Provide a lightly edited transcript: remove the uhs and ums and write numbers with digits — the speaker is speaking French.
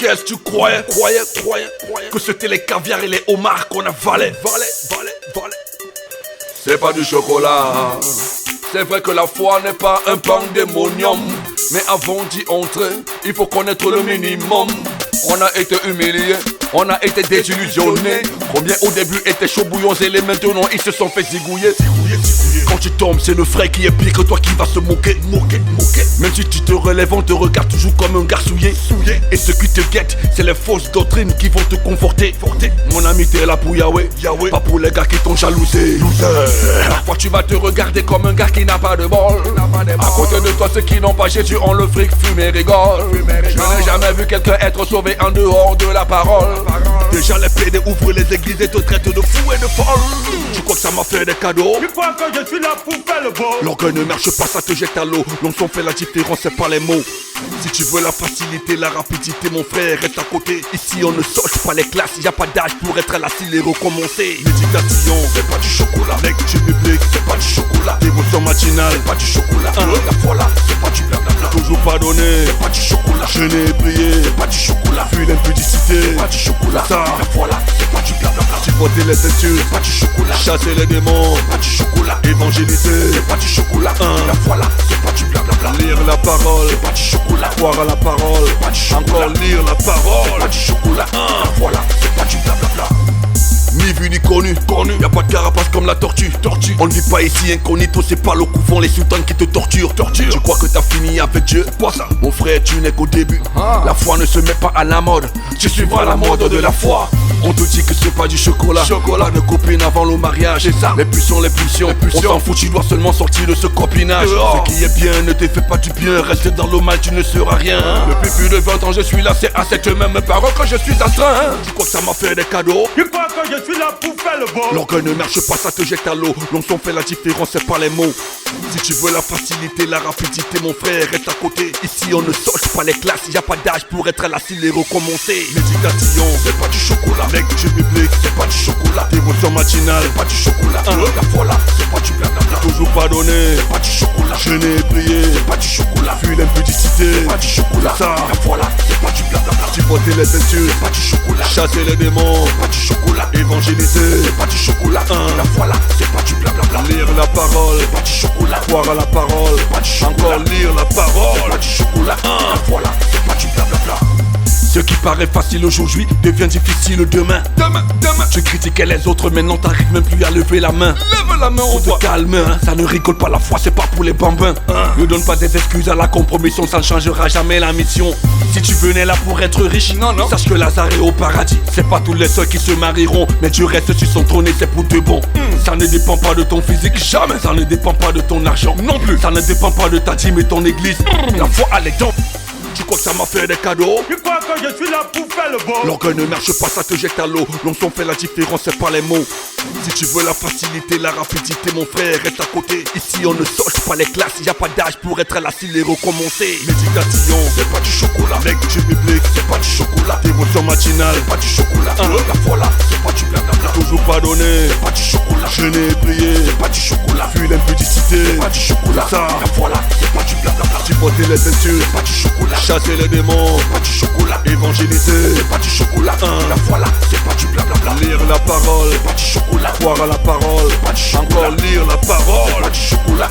Qu'est-ce que tu croyais que c'était les caviars et les homards qu'on avalait? C'est pas du chocolat. C'est vrai que la foi n'est pas un pandémonium, mais avant d'y entrer, il faut connaître le minimum. On a été humiliés, on a été désillusionnés. Combien au début étaient chauds bouillons et les maintenant ils se sont fait zigouiller. Quand tu tombes, c'est le frère qui est pire que toi qui va se moquer. Même si tu te relèves, on te regarde toujours comme un gars souillé. Et ceux qui te guettent, c'est les fausses doctrines qui vont te conforter. Mon ami, t'es là pour Yahweh, pas pour les gars qui t'ont jalousé. Parfois tu vas te regarder comme un gars qui n'a pas de bol. À côté de toi, ceux qui n'ont pas Jésus ont le fric, fume et rigole. Je n'ai jamais vu quelqu'un être sauvé en dehors de la parole. Déjà les pédés ouvrent les églises et te traitent de fou et de folle. Tu crois que ça m'a fait des cadeaux? Tu crois que je suis là pour faire le beau? L'orgueil ne marche pas, ça te jette à l'eau. L'onction fait la différence, c'est pas les mots. Si tu veux la facilité, la rapidité, mon frère, reste à côté. Ici on ne sauche pas les classes, y a pas d'âge pour être à la cile et recommencer. Méditation, c'est pas du chocolat. Lecture biblique, c'est pas du chocolat. Dévotion matinale, c'est pas du chocolat. La foi là, c'est pas du blablabla. Toujours pardonner, c'est pas du chocolat. Jeûner et prier, c'est pas du chocolat. Fuir l'impudicité, c'est pas du chocolat. Ça, la foi là, c'est pas du blablabla. Supporter les ceintures, c'est pas du chocolat. Chasser les démons, c'est pas du chocolat. Évangéliser, c'est pas du chocolat. La foi là, c'est pas du blablabla. Lire la parole, c'est pas du chocolat. Croire à la parole, c'est pas du chocolat. Encore lire la parole, c'est pas du chocolat. Voilà, c'est pas du blablabla. Ni vu ni connu, y'a pas de carapace comme la tortue. On ne vit pas ici incognito, c'est pas le couvent, les sultans qui te torturent. Tu crois que t'as fini avec Dieu? Quoi ça? Mon frère, tu n'es qu'au début. La foi ne se met pas à la mode, tu suivras la mode de la foi. On te dit que c'est pas du chocolat. Pas de copine avant le mariage, c'est ça. Les pulsions, on s'en fout, tu dois seulement sortir de ce copinage. Ce qui est bien ne te fait pas du bien, reste dans le mal, tu ne seras rien. Depuis plus de 20 ans je suis là, c'est à cette même parole que je suis astreint. Tu crois que ça m'a fait des cadeaux? Tu crois que je suis là pour faire le beau? L'orgueil ne marche pas, ça te jette à l'eau. L'onction fait la différence, c'est pas les mots. Si tu veux la facilité, la rapidité, mon frère, reste à côté. Ici on ne sauche pas les classes, y a pas d'âge pour être à la cile et recommencer. Méditation, c'est pas du chocolat. Lecture biblique, c'est pas du chocolat. Dévotion matinale, c'est pas du chocolat. La foi là, c'est pas du blablabla. Toujours pardonner, c'est pas du chocolat. Jeûner et prier, c'est pas du chocolat. Fuir l'impudicité, c'est pas du chocolat. Ça, la foi là, c'est pas du blablabla. Supporter les ceintures, c'est pas du chocolat. Chasser les démons, c'est pas du chocolat. Évangéliser, c'est pas du chocolat. La foi là, c'est pas du blablabla. Lire la parole, c'est pas du chocolat. Croire à la parole, c'est pas du chocolat. Encore lire la parole, c'est pas du chocolat. La foi là, c'est pas du blablabla. Ce qui paraît facile aujourd'hui devient difficile demain. Tu critiquais les autres, maintenant t'arrives même plus à lever la main. Lève la main, on te calme, hein. Ça ne rigole pas, la foi c'est pas pour les bambins. Ne donne pas des excuses à la compromission, ça ne changera jamais la mission. Si tu venais là pour être riche, sache que Lazare est au paradis. C'est pas tous les seuls qui se marieront, mais tu restes sur son trône et c'est pour de bon. Ça ne dépend pas de ton physique, jamais. Ça ne dépend pas de ton argent, non plus. Ça ne dépend pas de ta dîme et ton église. La foi a les dents. Tu crois que ça m'a fait des cadeaux? Tu crois que je suis là pour faire le beau? L'orgueil ne marche pas, ça te jette à l'eau. L'onction fait la différence, c'est pas les mots. Si tu veux la facilité, la rapidité, mon frère, reste à côté. Ici on ne sauche pas les classes, y a pas d'âge pour être à la cile et recommencer. Méditation, c'est pas du chocolat. Lecture biblique, c'est pas du chocolat. Dévotion matinale, c'est pas du chocolat. La foi là, c'est pas du blablabla. Toujours pardonner, c'est pas du chocolat. Jeûner et prier, c'est pas du chocolat. Fuir l'impudicité, c'est pas du chocolat. Ça, la foi là, c'est pas du blablabla. Supporter les ceintures, c'est pas du chocolat. Chasser les démons, c'est pas du chocolat. Évangéliser, c'est pas du chocolat. La foi là, c'est pas du blablabla. Lire la parole, c'est pas du chocolat. Croire à la parole, c'est pas du chocolat. Encore lire la parole, c'est pas du chocolat.